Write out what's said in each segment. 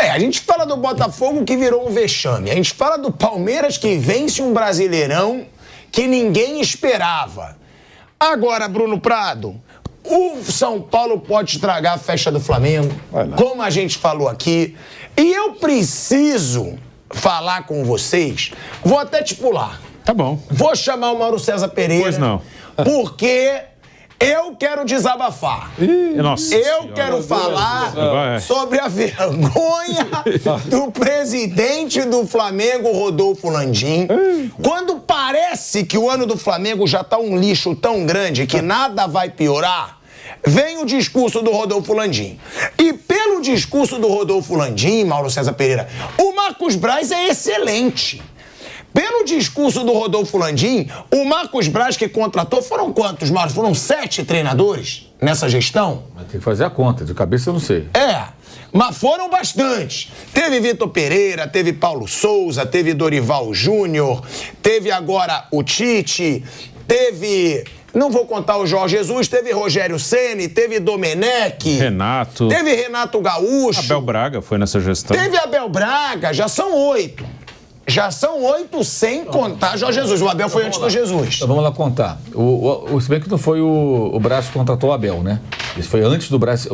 A gente fala do Botafogo que virou um vexame. A gente fala do Palmeiras que vence um Brasileirão que ninguém esperava. Agora, Bruno Prado, o São Paulo pode estragar a festa do Flamengo, como a gente falou aqui. E eu preciso falar com vocês, vou até te pular. Tá bom. Vou chamar o Mauro César Pereira. Pois não. Porque eu quero desabafar. Nossa eu quero falar sobre a vergonha do presidente do Flamengo, Rodolfo Landim. Quando parece que o ano do Flamengo já tá um lixo tão grande que nada vai piorar, vem o discurso do Rodolfo Landim. E pelo discurso do Rodolfo Landim, Mauro César Pereira, o Marcos Braz é excelente. Pelo discurso do Rodolfo Landim, o Marcos Braz que contratou, foram quantos, Marcos? Foram 7 treinadores nessa gestão? Mas tem que fazer a conta, de cabeça eu não sei. Mas foram bastantes. Teve Vitor Pereira, teve Paulo Souza, teve Dorival Júnior, teve agora o Tite, teve... Não vou contar o Jorge Jesus, teve Rogério Ceni, teve Domenech. Renato. Teve Renato Gaúcho. Abel Braga foi nessa gestão. Teve Abel Braga, já são 8. Já são 8 sem contar Jorge Jesus. O Abel foi antes do Jesus. Então vamos lá contar. Se bem que não foi o Braz que contratou o Abel, né? Isso foi antes do Braz.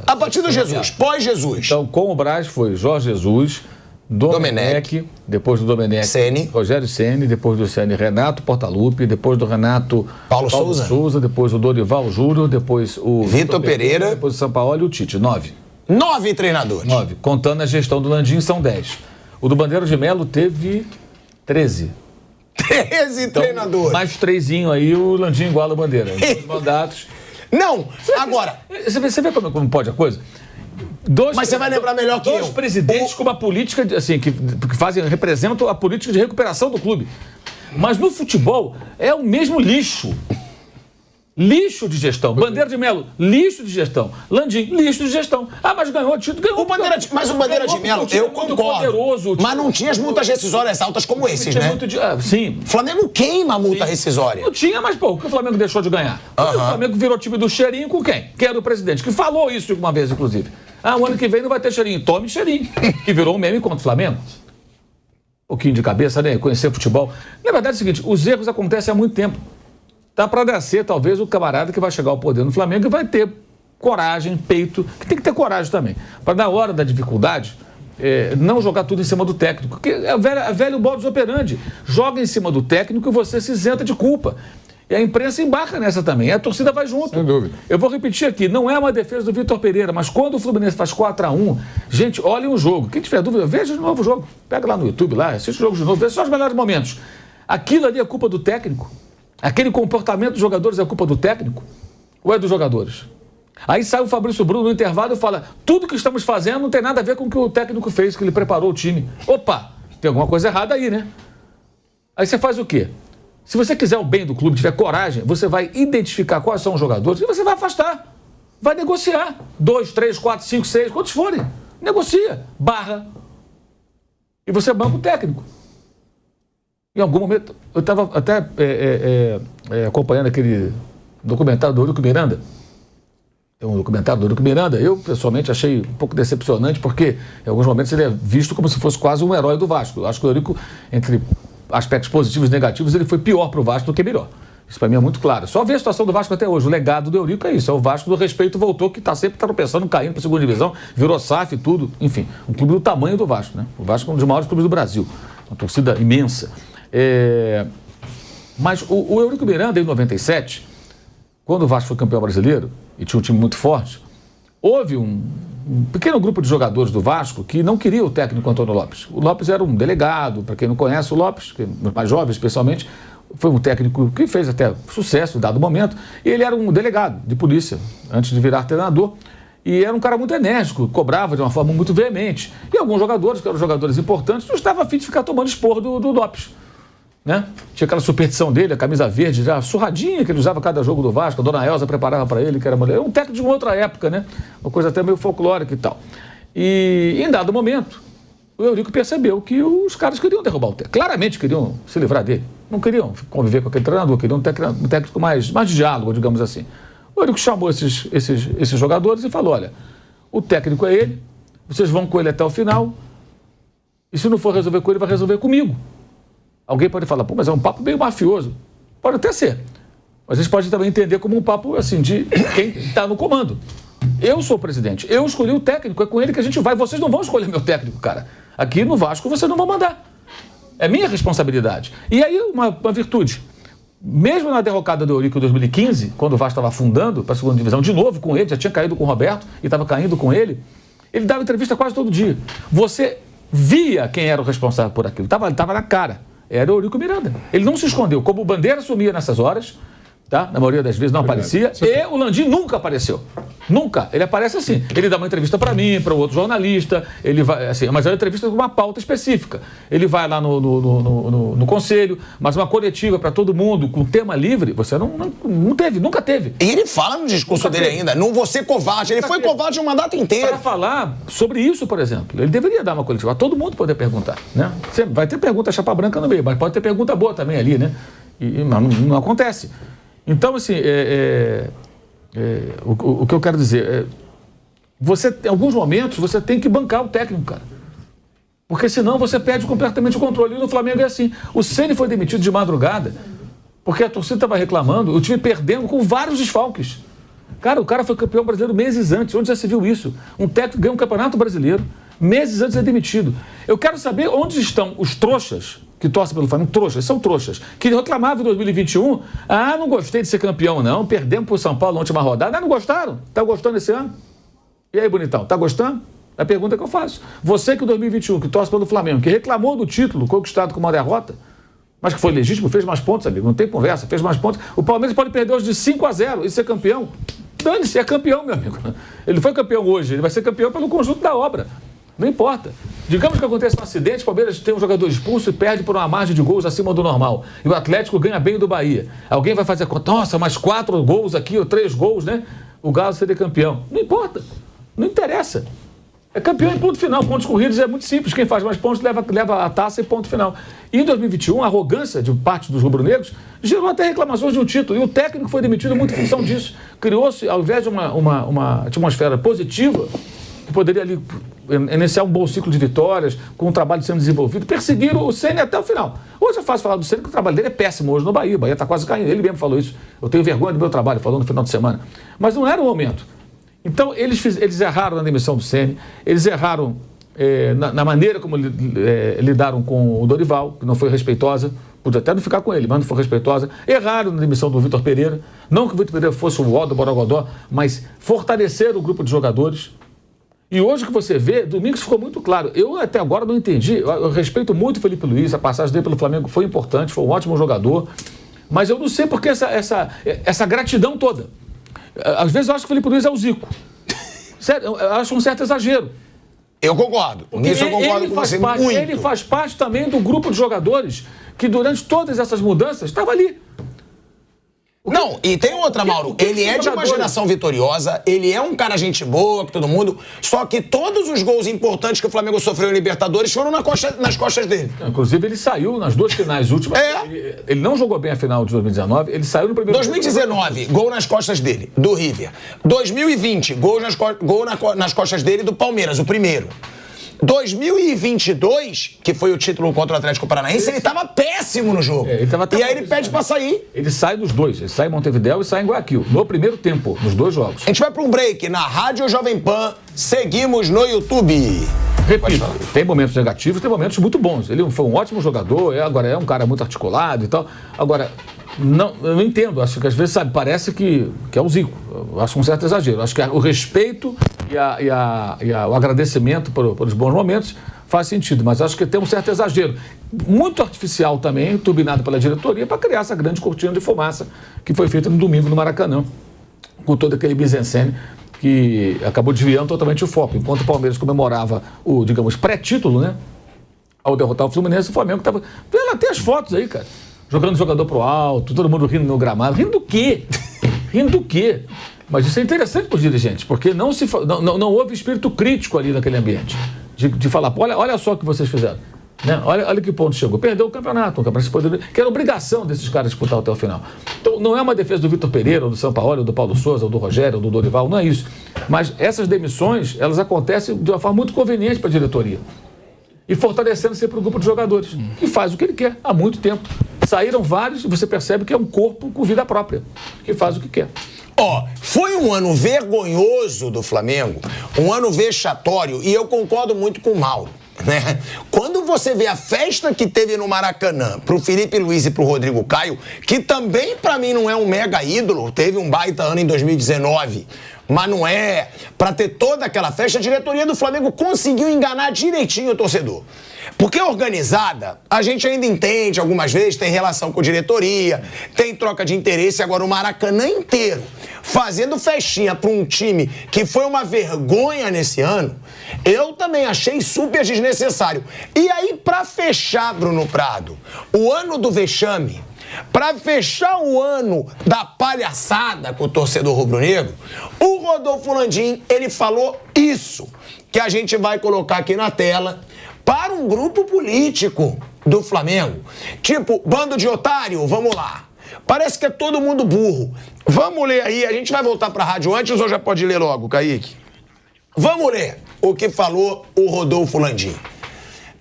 A partir do Jesus, pós-Jesus. Então, com o Braz foi Jorge Jesus, Domenech, depois do Domenech, Ceni. Rogério Ceni, depois do Ceni, Renato Portaluppi, depois do Renato Paulo Souza, depois o Dorival Júnior, depois o Vitor Pereira, depois o Sampaoli e o Tite. 9. 9 treinadores. 9. Contando a gestão do Landim, são 10. O do Bandeira de Melo teve 13. 13 então, treinadores. Mais 3 aí, o Landim iguala o Bandeira. Os mandatos. Não, agora... Você vê como pode a coisa? Mas você vai lembrar melhor que eu. Dois presidentes com uma política, assim, que representam a política de recuperação do clube. Mas no futebol é o mesmo lixo. Lixo de gestão. Bandeira de Melo, lixo de gestão. Landim, lixo de gestão. Mas ganhou o título, ganhou. Mas o Bandeira de Melo, eu concordo. Poderoso, mas não tinha as multas rescisórias altas como esses, né? Sim. O Flamengo queima a multa rescisória. Não tinha, mas pô, o que o Flamengo deixou de ganhar? O Flamengo virou time do cheirinho com quem? Quem era o presidente, que falou isso uma vez, inclusive. O ano que vem não vai ter cheirinho. Tome cheirinho. Que virou um meme contra o Flamengo. Um pouquinho de cabeça, né? Conhecer futebol. Na verdade é o seguinte, os erros acontecem há muito tempo. Dá para nascer, talvez, o camarada que vai chegar ao poder no Flamengo e vai ter coragem, peito, que tem que ter coragem também. Para, na hora da dificuldade, não jogar tudo em cima do técnico. Porque é velho modus operandi. Joga em cima do técnico e você se isenta de culpa. E a imprensa embarca nessa também. E a torcida vai junto. Sem dúvida. Eu vou repetir aqui, não é uma defesa do Vitor Pereira, mas quando o Fluminense faz 4-1, gente, olhem o jogo. Quem tiver dúvida, veja de novo o jogo. Pega lá no YouTube, lá, assiste o jogo de novo, veja só os melhores momentos. Aquilo ali é culpa do técnico. Aquele comportamento dos jogadores é culpa do técnico ou é dos jogadores? Aí sai o Fabrício Bruno no intervalo e fala: tudo que estamos fazendo não tem nada a ver com o que o técnico fez, que ele preparou o time. Opa, tem alguma coisa errada aí, né? Aí você faz o quê? Se você quiser o bem do clube, tiver coragem, você vai identificar quais são os jogadores e você vai afastar. Vai negociar. 2, 3, 4, 5, 6, quantos forem. Negocia. Barra. E você banca o técnico. Em algum momento, eu estava até acompanhando aquele documentário do Eurico Miranda. É um documentário do Eurico Miranda. Eu, pessoalmente, achei um pouco decepcionante, porque em alguns momentos ele é visto como se fosse quase um herói do Vasco. Eu acho que o Eurico, entre aspectos positivos e negativos, ele foi pior para o Vasco do que melhor. Isso para mim é muito claro. Só ver a situação do Vasco até hoje. O legado do Eurico é isso. É o Vasco do respeito voltou, que está sempre tropeçando, caindo para a segunda divisão, virou SAF e tudo. Enfim, um clube do tamanho do Vasco, né? O Vasco é um dos maiores clubes do Brasil. Uma torcida imensa. Mas o Eurico Miranda, em 97, quando o Vasco foi campeão brasileiro e tinha um time muito forte, houve um pequeno grupo de jogadores do Vasco que não queria o técnico Antônio Lopes. O Lopes era um delegado, para quem não conhece o Lopes, os mais jovens especialmente, foi um técnico que fez até sucesso em dado momento, e ele era um delegado de polícia antes de virar treinador. E era um cara muito enérgico, cobrava de uma forma muito veemente. E alguns jogadores, que eram jogadores importantes, não estavam a fim de ficar tomando esporro do Lopes. Né? Tinha aquela superstição dele, a camisa verde, já surradinha, que ele usava cada jogo do Vasco, a dona Elza preparava para ele, que era mulher. Era um técnico de uma outra época, né? Uma coisa até meio folclórica e tal. E em dado momento, o Eurico percebeu que os caras queriam derrubar o técnico. Claramente queriam se livrar dele. Não queriam conviver com aquele treinador, queriam um técnico mais de diálogo, digamos assim. O Eurico chamou esses jogadores e falou: olha, o técnico é ele, vocês vão com ele até o final, e se não for resolver com ele, vai resolver comigo. Alguém pode falar, pô, mas é um papo meio mafioso. Pode até ser. Mas a gente pode também entender como um papo, assim, de quem está no comando. Eu sou o presidente, eu escolhi o técnico, é com ele que a gente vai. Vocês não vão escolher meu técnico, cara. Aqui no Vasco vocês não vão mandar. É minha responsabilidade. E aí uma virtude. Mesmo na derrocada do Eurico em 2015, quando o Vasco estava afundando para a segunda divisão, de novo com ele, já tinha caído com o Roberto e estava caindo com ele dava entrevista quase todo dia. Você via quem era o responsável por aquilo, estava na cara. Era o Eurico Miranda. Ele não se escondeu. Como o Bandeira sumia nessas horas, tá? Na maioria das vezes não aparecia, e o Landim nunca apareceu. Nunca. Ele aparece assim. Ele dá uma entrevista para mim, para o outro jornalista, ele vai, assim, mas é uma entrevista com uma pauta específica. Ele vai lá no conselho, mas uma coletiva para todo mundo, com tema livre, você não teve, nunca teve. E ele fala no discurso dele ainda, não vou ser covarde. Ele foi covarde uma data inteira. Para falar sobre isso, por exemplo, ele deveria dar uma coletiva, para todo mundo poder perguntar, né? Vai ter pergunta chapa branca no meio, mas pode ter pergunta boa também ali, né? Mas não acontece. Então, assim, o que eu quero dizer em alguns momentos, você tem que bancar o técnico, cara. Porque senão você perde completamente o controle. E no Flamengo é assim. O Ceni foi demitido de madrugada, porque a torcida estava reclamando, o time perdendo com vários desfalques. Cara, o cara foi campeão brasileiro meses antes. Onde já se viu isso? Um técnico ganha um campeonato brasileiro, meses antes de ser demitido. Eu quero saber onde estão os trouxas que torcem pelo Flamengo, são trouxas, que reclamavam em 2021, não gostei de ser campeão não, perdemos para o São Paulo na última rodada, não gostaram? Tá gostando esse ano? E aí, bonitão, tá gostando? É a pergunta que eu faço. Você que em 2021, que torce pelo Flamengo, que reclamou do título conquistado com uma derrota, mas que foi legítimo, fez mais pontos, amigo, não tem conversa, fez mais pontos. O Palmeiras pode perder hoje de 5-0 e ser campeão. Dane-se, é campeão, meu amigo. Ele foi campeão hoje, ele vai ser campeão pelo conjunto da obra. Não importa. Digamos que acontece um acidente, o Palmeiras tem um jogador expulso e perde por uma margem de gols acima do normal. E o Atlético ganha bem do Bahia. Alguém vai fazer a conta, nossa, mais 4 gols aqui, ou 3 gols, né? O Galo seria campeão. Não importa. Não interessa. É campeão em ponto final. Pontos corridos é muito simples. Quem faz mais pontos leva a taça e ponto final. E em 2021, a arrogância de parte dos rubro-negros gerou até reclamações de um título. E o técnico foi demitido muito em função disso. Criou-se, ao invés de uma atmosfera positiva, que poderia ali iniciar um bom ciclo de vitórias, com o trabalho sendo desenvolvido, perseguiram o Ceni até o final. Hoje é fácil falar do Ceni, que o trabalho dele é péssimo hoje no Bahia. O Bahia está quase caindo. Ele mesmo falou isso. Eu tenho vergonha do meu trabalho, falou no final de semana. Mas não era o momento. Então, eles erraram na demissão do Ceni, eles erraram na maneira como lidaram com o Dorival, que não foi respeitosa, podia até não ficar com ele, mas não foi respeitosa. Erraram na demissão do Vitor Pereira, não que o Vitor Pereira fosse o ó do Borogodó, mas fortaleceram o grupo de jogadores. E hoje que você vê, domingo ficou muito claro. Eu até agora não entendi, eu respeito muito o Felipe Luiz, a passagem dele pelo Flamengo foi importante, foi um ótimo jogador, mas eu não sei por que essa gratidão toda. Às vezes eu acho que o Felipe Luiz é o Zico. Sério, eu acho um certo exagero. Eu concordo. Nisso eu concordo com você muito. Ele faz parte também do grupo de jogadores que durante todas essas mudanças estava ali. Não, e tem outra, Mauro. Ele é de uma geração vitoriosa, ele é um cara gente boa, que todo mundo. Só que todos os gols importantes que o Flamengo sofreu em Libertadores foram nas costas dele. Inclusive, ele saiu nas 2 finais últimas. Ele não jogou bem a final de 2019, ele saiu no primeiro. 2019, gol nas costas dele, do River. 2020, gol nas costas dele do Palmeiras, o primeiro. 2022, que foi o título contra o Atlético Paranaense, ele estava péssimo no jogo. E aí ele pede pra sair. Ele sai dos dois. Ele sai em Montevidéu e sai em Guayaquil. No primeiro tempo, nos 2 jogos. A gente vai pra um break na Rádio Jovem Pan. Seguimos no YouTube. Repito, tem momentos negativos, tem momentos muito bons. Ele foi um ótimo jogador, agora é um cara muito articulado e tal. Agora, eu não entendo. Acho que às vezes, sabe, parece que é o Zico. Eu acho um certo exagero. Acho que o respeito e o agradecimento pelos bons momentos faz sentido, mas acho que tem um certo exagero. Muito artificial também, turbinado pela diretoria, para criar essa grande cortina de fumaça que foi feita no domingo no Maracanã, com todo aquele mise-en-scène que acabou desviando totalmente o foco. Enquanto o Palmeiras comemorava o, digamos, pré-título, né? Ao derrotar o Fluminense, o Flamengo estava... Tem as fotos aí, cara. Jogando o jogador pro alto, todo mundo rindo no gramado. Rindo do quê? Rindo do quê? Mas isso é interessante para os dirigentes, porque não houve espírito crítico ali naquele ambiente. De falar, olha só o que vocês fizeram. Né? Olha que ponto chegou. Perdeu o campeonato que era obrigação desses caras disputar até o final. Então, não é uma defesa do Vitor Pereira, ou do Sampaoli, ou do Paulo Souza, ou do Rogério, ou do Dorival, não é isso. Mas essas demissões, elas acontecem de uma forma muito conveniente para a diretoria. E fortalecendo sempre o grupo de jogadores, que faz o que ele quer há muito tempo. Saíram vários e você percebe que é um corpo com vida própria, que faz o que quer. Foi um ano vergonhoso do Flamengo, um ano vexatório, e eu concordo muito com o Mauro. Né? Quando você vê a festa que teve no Maracanã pro Felipe Luiz e pro Rodrigo Caio, que também pra mim não é um mega ídolo, teve um baita ano em 2019, mas não é pra ter toda aquela festa, a diretoria do Flamengo conseguiu enganar direitinho o torcedor. Porque organizada, a gente ainda entende algumas vezes, tem relação com diretoria, tem troca de interesse. Agora o Maracanã inteiro fazendo festinha para um time que foi uma vergonha nesse ano, eu também achei super desnecessário. E aí, para fechar, Bruno Prado, o ano do vexame, para fechar o ano da palhaçada com o torcedor rubro-negro, o Rodolfo Landim, ele falou isso, que a gente vai colocar aqui na tela, para um grupo político do Flamengo. Tipo, bando de otário, vamos lá. Parece que é todo mundo burro. Vamos ler aí, a gente vai voltar para a rádio antes ou já pode ler logo, Kaique? Vamos ler o que falou o Rodolfo Landim.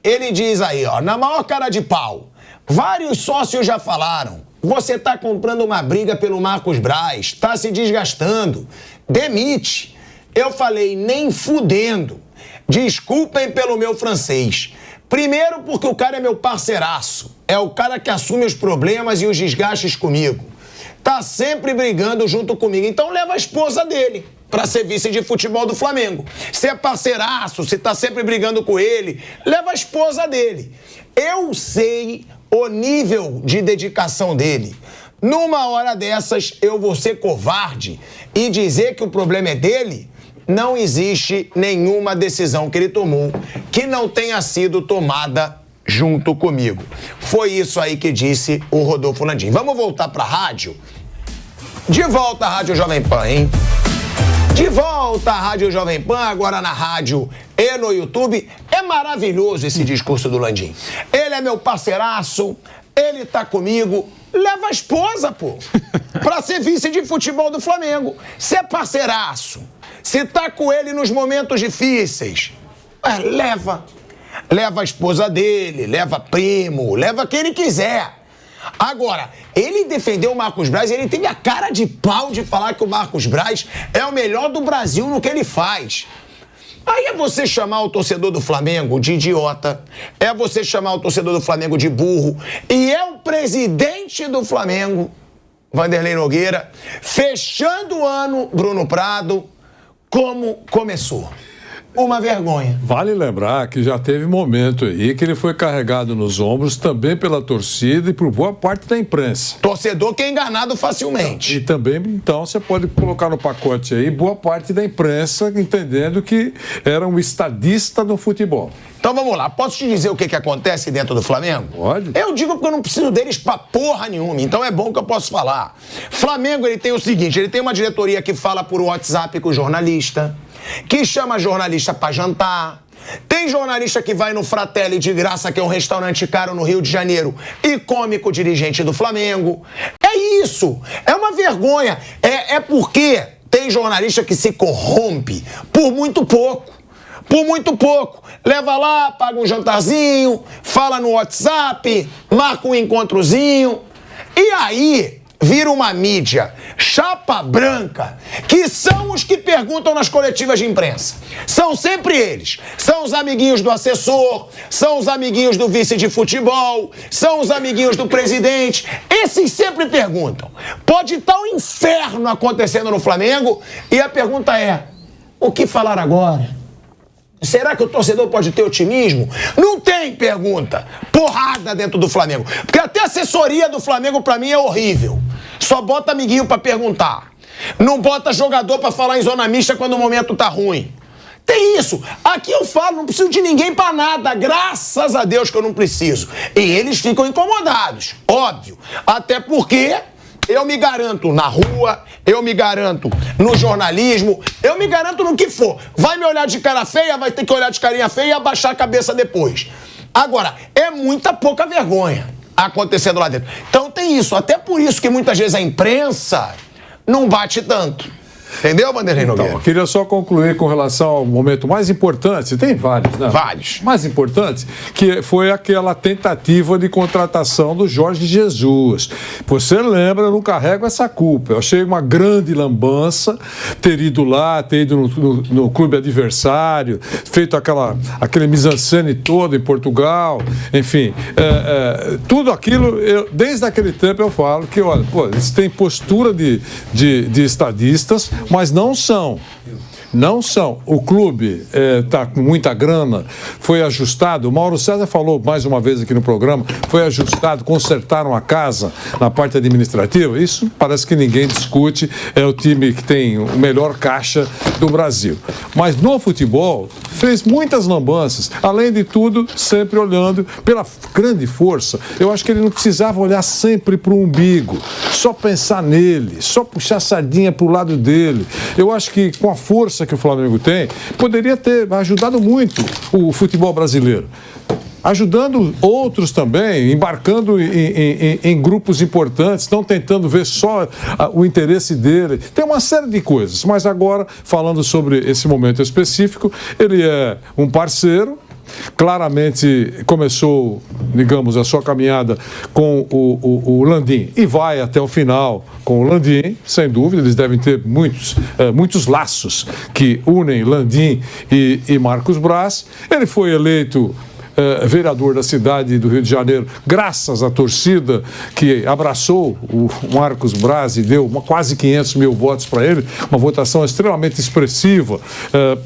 Ele diz aí, na maior cara de pau, vários sócios já falaram, você tá comprando uma briga pelo Marcos Braz, tá se desgastando, demite. Eu falei, nem fudendo. Desculpem pelo meu francês. Primeiro porque o cara é meu parceiraço. É o cara que assume os problemas e os desgastes comigo. Tá sempre brigando junto comigo. Então leva a esposa dele pra ser vice de futebol do Flamengo. Se é parceiraço, se tá sempre brigando com ele, leva a esposa dele. Eu sei o nível de dedicação dele. Numa hora dessas, eu vou ser covarde e dizer que o problema é dele? Não existe nenhuma decisão que ele tomou que não tenha sido tomada junto comigo. Foi isso aí que disse o Rodolfo Landim. Vamos voltar pra rádio? De volta à Rádio Jovem Pan, hein? De volta à Rádio Jovem Pan, agora na rádio e no YouTube. É maravilhoso esse discurso do Landim. Ele é meu parceiraço, ele tá comigo. Leva a esposa, pô, pra ser vice de futebol do Flamengo. Se é parceiraço, se tá com ele nos momentos difíceis, leva. Leva a esposa dele, leva primo, leva quem ele quiser. Agora, ele defendeu o Marcos Braz e ele teve a cara de pau de falar que o Marcos Braz é o melhor do Brasil no que ele faz. Aí é você chamar o torcedor do Flamengo de idiota, é você chamar o torcedor do Flamengo de burro, e é o presidente do Flamengo, Vanderlei Nogueira, fechando o ano, Bruno Prado, como começou. Uma vergonha. Vale lembrar que já teve momento aí que ele foi carregado nos ombros também pela torcida e por boa parte da imprensa. Torcedor que é enganado facilmente. E também, então, você pode colocar no pacote aí boa parte da imprensa entendendo que era um estadista do futebol. Então vamos lá, posso te dizer o que acontece dentro do Flamengo? Pode. Eu digo porque eu não preciso deles pra porra nenhuma, então é bom que eu posso falar. Flamengo, ele tem o seguinte, ele tem uma diretoria que fala por WhatsApp com o jornalista, que chama jornalista pra jantar. Tem jornalista que vai no Fratelli de graça, que é um restaurante caro no Rio de Janeiro, e come com o dirigente do Flamengo. É isso, é uma vergonha. É porque tem jornalista que se corrompe por muito pouco. Por muito pouco. Leva lá, paga um jantarzinho, fala no WhatsApp, marca um encontrozinho. E aí vira uma mídia chapa branca, que são os que perguntam nas coletivas de imprensa. São sempre eles. São os amiguinhos do assessor, são os amiguinhos do vice de futebol, são os amiguinhos do presidente. Esses sempre perguntam. Pode estar um inferno acontecendo no Flamengo e a pergunta é, o que falar agora? Será que o torcedor pode ter otimismo? Não tem pergunta. Porrada dentro do Flamengo. Porque até a assessoria do Flamengo, pra mim, é horrível. Só bota amiguinho pra perguntar. Não bota jogador pra falar em zona mista quando o momento tá ruim. Tem isso. Aqui eu falo, não preciso de ninguém pra nada. Graças a Deus que eu não preciso. E eles ficam incomodados, óbvio. Até porque eu me garanto na rua, eu me garanto no jornalismo, eu me garanto no que for. Vai me olhar de cara feia, vai ter que olhar de carinha feia e abaixar a cabeça depois. Agora, é muita pouca vergonha acontecendo lá dentro. Então tem isso. Até por isso que muitas vezes a imprensa não bate tanto. Entendeu, Vanderlei Nogueira? Então, eu queria só concluir com relação ao momento mais importante, tem vários, né? Vários. Mais importante, que foi aquela tentativa de contratação do Jorge Jesus. Você lembra, eu não carrego essa culpa. Eu achei uma grande lambança ter ido lá, ter ido no clube adversário, feito aquele mise-en-scène todo em Portugal, enfim, tudo aquilo, desde aquele tempo eu falo que, olha, pô, eles têm postura de estadistas, mas não são. Não são. O clube está com muita grana, foi ajustado. O Mauro César falou mais uma vez aqui no programa, foi ajustado, consertaram a casa na parte administrativa. Isso parece que ninguém discute, é o time que tem o melhor caixa do Brasil. Mas no futebol, fez muitas lambanças. Além de tudo, sempre olhando pela grande força. Eu acho que ele não precisava olhar sempre para o umbigo, só pensar nele, só puxar a sardinha para o lado dele. Eu acho que com a força que o Flamengo tem, poderia ter ajudado muito o futebol brasileiro. Ajudando outros também, embarcando em grupos importantes, não tentando ver só o interesse dele. Tem uma série de coisas, mas agora, falando sobre esse momento específico, ele é um parceiro. Claramente começou, digamos, a sua caminhada com o Landim e vai até o final com o Landim, sem dúvida. Eles devem ter muitos laços que unem Landim e Marcos Braz. Ele foi eleito vereador da cidade do Rio de Janeiro, graças à torcida que abraçou o Marcos Braz e deu quase 500 mil votos para ele, uma votação extremamente expressiva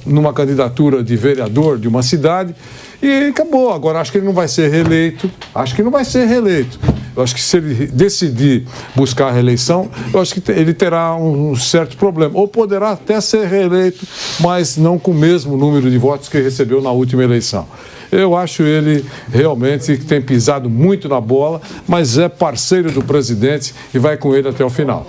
numa candidatura de vereador de uma cidade. E acabou. Agora, acho que ele não vai ser reeleito. Eu acho que se ele decidir buscar a reeleição, eu acho que ele terá um certo problema. Ou poderá até ser reeleito, mas não com o mesmo número de votos que recebeu na última eleição. Eu acho ele realmente que tem pisado muito na bola, mas é parceiro do presidente e vai com ele até o final.